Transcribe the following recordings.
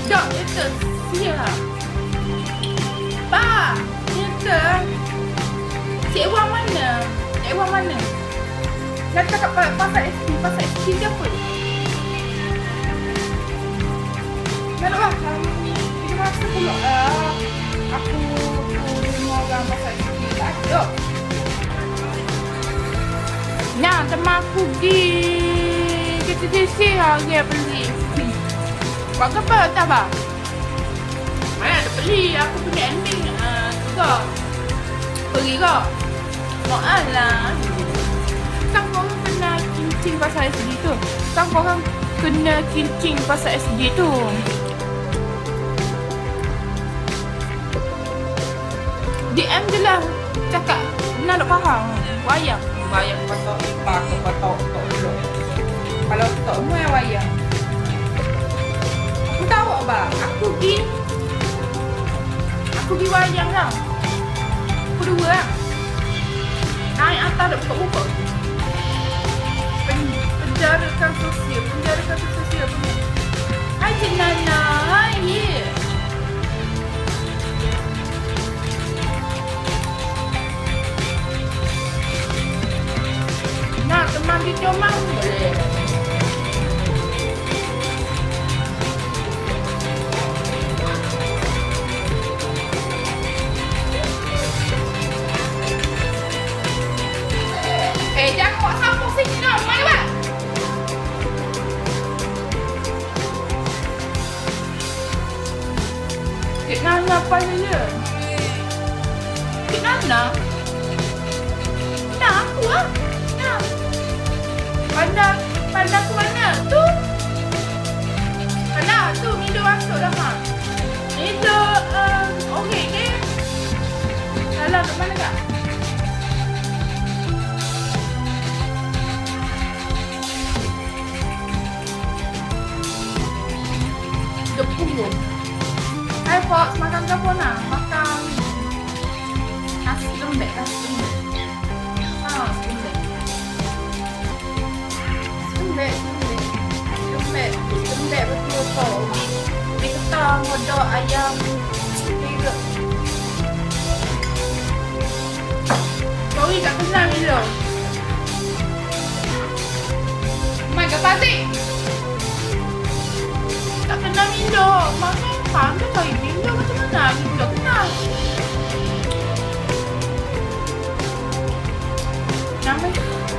Tak, itu siap. Pak, itu Cik Wan mana? Cik Wan mana? Nak cakap pasal SD siapa? Nak faham. Kita rasa pula aku orang pasal SD tak ada. Nah, teman aku pergi KTC hari beli. Buat apa tak bah? Mana ada beli, aku punya ending juga. Pergi kau. Soal lah. Kan korang kena kincing pasal SD tu. Kan korang kena kincing pasal SD tu. DM je lah. Cakap, nak faham. Wayang pasal pak atau tok. Kalau tok semua yang wayang. Aku tahu apa? Aku pergi wayang lah. Aku dua lah. Naik atas dah buka-buka. Penjarakan sosial punya. Hai Cik Nana, hai. Nak teman di comang boleh. Jangan buat sampuk sini nak. Mana buat? Cik Nana apa je? Cik Nana? Nah, aku lah. Nah. Pandang aku mana? Tu. Mana? Tu, Mido masuk dah, ha. Mido, okey ke? Salah kat mana kak? Depuh. Hai Fox, makan ke apa nak? Makan nasi lembek. Lembek betul tau. Dia ketang, hodok, ayam. Tiga. Sorry tak kenal Milo. Mai ke Pazik? Tak kenal Milo. Mana faham dia kau Milo macam mana? Milo kenal.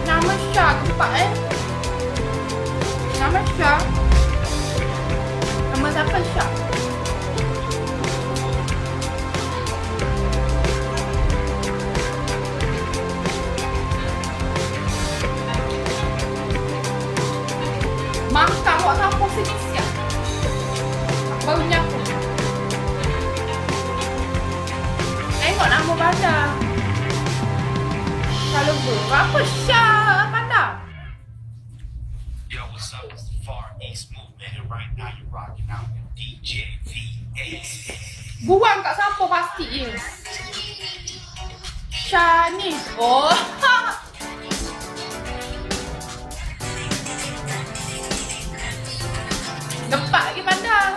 Nama Syah tempat Nama Syah. Nama siapa Syah? Makan buat sampuk sini siap. Baru nyapu. Tengok nama badan. Kalau berapa Syah pandang? Yo, what's up? It's the Far East Movement, and right now you're rocking out with DJ VA. Buang kat sampah plastik je. Syah ni. Oh. Gempak lagi pandang.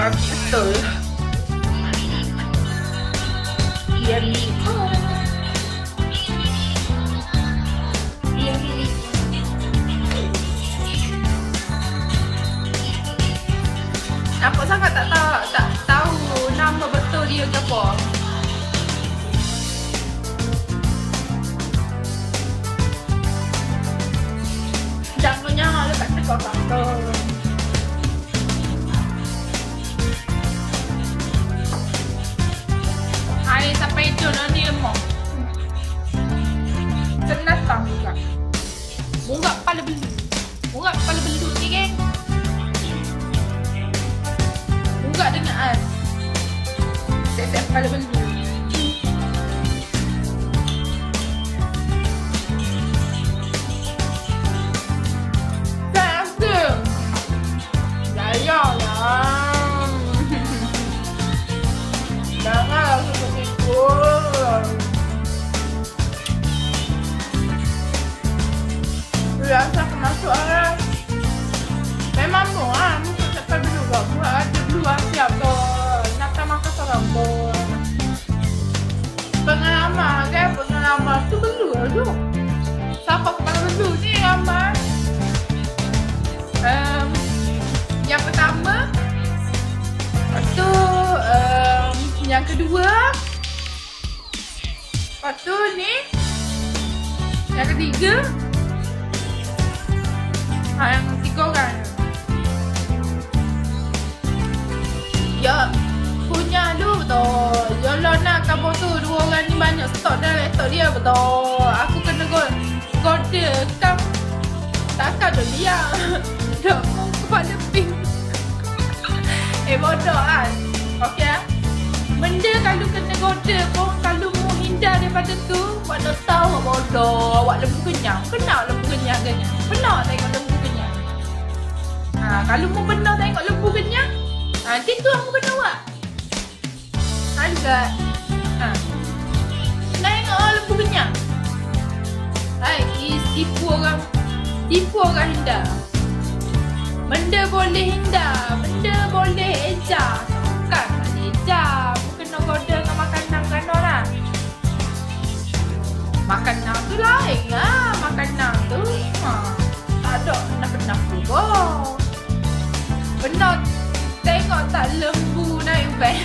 Betul. Yang ni. Nampak sangat tak tahu nama betul dia ke apa. Jangannya lekat tekor kantor. Hai sampai itu nanti lemah. Senatang juga. Munggak kepala belu. Munggak kepala belu ni geng. Munggak dengan as. Set kepala belu. Jangan langsung bersikul. biasa aku masuk lah. Memang mu lah, muka sampai dulu kau. Buat ada dulu lah siap tu. Nak makan seorang tu. Pengalaman kan, pengalaman tu belu lah tu. Siapa kepala belu ni Amal? Yang pertama, lepas tu yang kedua, lepas tu ni, yang ketiga, yang tiga orang. Ya, punya tu betul. Kalau nak kabur tu, dua orang ni banyak stok dah laptop dia betul. Aku kena goda kam. Takkan dah diam. Dah mau kepala ping. Bodoh kan. Okey ah. Benda kalau kena goda pun, kalau mau hindar daripada tu, awak dah tahu awak bodoh. Awak lembu kenyang. Kenal lembu kenyang kenyang. Pernah tengok lembu kenyang. Kalau mau pernah tengok lembu kenyang, nanti tu aku kena awak. Agak. Tengok lembu kenyang. Tipu orang hindar. Benda boleh hindar, benda boleh ejar. Bukan boleh ejar. Bukan nak goda dengan makanan kan orang. Makanan tu lain lah. Makanan tu tak ada pernah juga. Pernah tengok tak lembu naik van?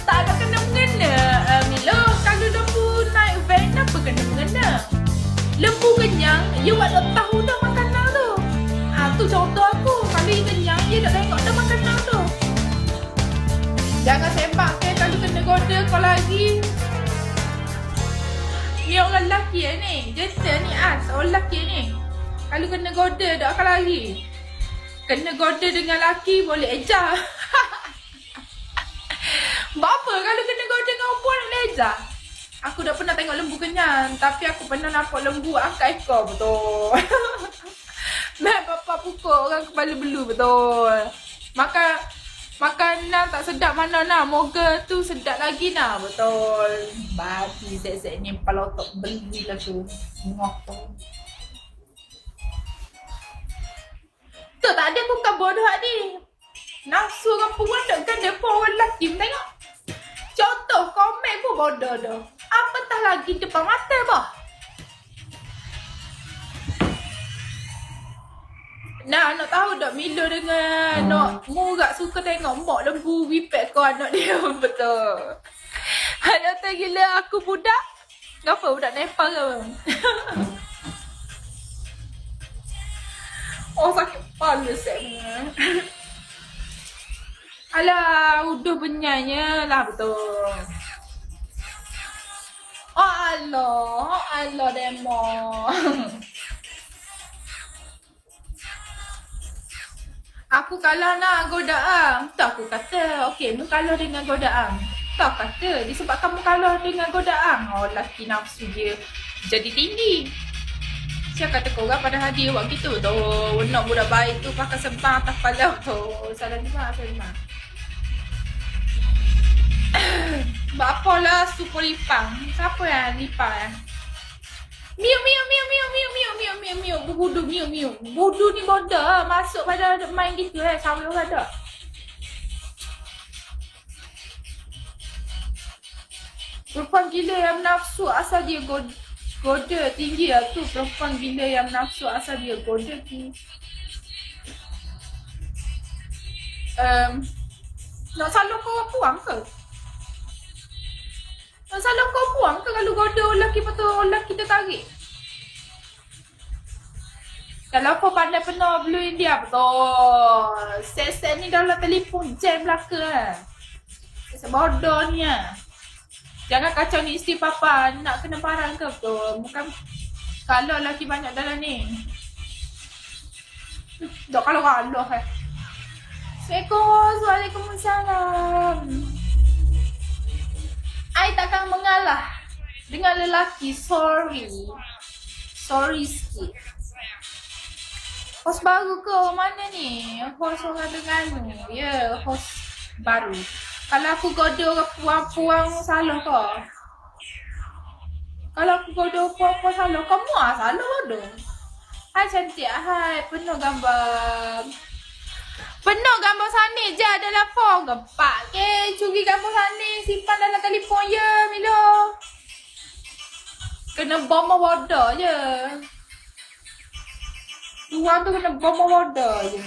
Tak ada kena-mengena. Milo, kalau lembu naik van, apa kena-mengena? Lembu kenyang, dia buat tak tahu dah makanan tu. Tu contoh aku. Kalau dia kenyang, dia tak tengok dah makanan tu. Jangan sembak ke kalau kena goda kau lagi. Ni orang lelaki ni. Gentle ni orang lelaki ni. Kalau kena goda tak akan lari. Kena goda dengan lelaki boleh ejar. Apa kalau kena goda dengan perempuan boleh ejar? Aku dah pernah tengok lembu kenyang, tapi aku pernah nampak lembu angkat ekor betul. Mak bapak pukul orang kepala belu betul. Makanan tak sedap mana nak. Moga tu sedap lagi nak betul. Babi zek-zek ni kepala otak beli lah tu. Ngotor. Tu tak ada bukan bodoh ni. Nafsu orang perempuan tak kan depa orang lelaki tengok. Contoh komen pun bodoh dah. Apatah lagi depan mata bah. Nak tahu tak Milo dengan nak Murak suka tengok mak lembu wipet kau anak dia betul. Anak tu gila aku budak. Kenapa budak Nepal ke? Oh sakit kepala saya. Alah udah benyanya lah betul. Oh Allah demo. Aku kalau nak godaan, tak aku kata, okey, mu kalau dengan godaan. Tak kata, disebabkan mu kalau dengan godaan, lelaki nafsu dia jadi tinggi. Saya kata korang pada hadir buat gitu tu. Nak budak baik tu pakai sembang atas kepala tu. Salah lima. Buat apalah super lipang. Siapa yang lipang ya? Miu. Budu miu. Budu ni bodoh. Masuk pada main gitu sama orang tak. Perempuan gila yang nafsu asal dia goda tinggi lah tu. Perempuan gila yang nafsu asal dia goda tinggi. Nak salah kau puang ke? Nak salah kau puang ke kalau goda lelaki betul lelaki tertarik? Kalau kau pandai penuh blue India betul. Set-set ni dalam telefon jam belaka lah. Sebodoh ni lah. Jangan kacau ni isteri papa nak kena barang ke betul. Bukan kalau lelaki banyak dalam ni. Dok kalau Allah Assalamualaikum. Waalaikumsalam. I takkan mengalah dengan lelaki. Sorry sikit. Host baru ke mana ni? Host orang Terengganu. Ya, host baru. Kalau aku goda orang puang-puang salah ke? Kalau aku gaduh apa-apa salah, kamu salah gaduh. Hai cantik, hai. Penuh gambar. Penuh gambar sana je dalam phone. Gempak ke curi gambar sana. Simpan dalam telefon je, Milo. Kena bomba wadah je. Tuan tu kena bomba wadah je.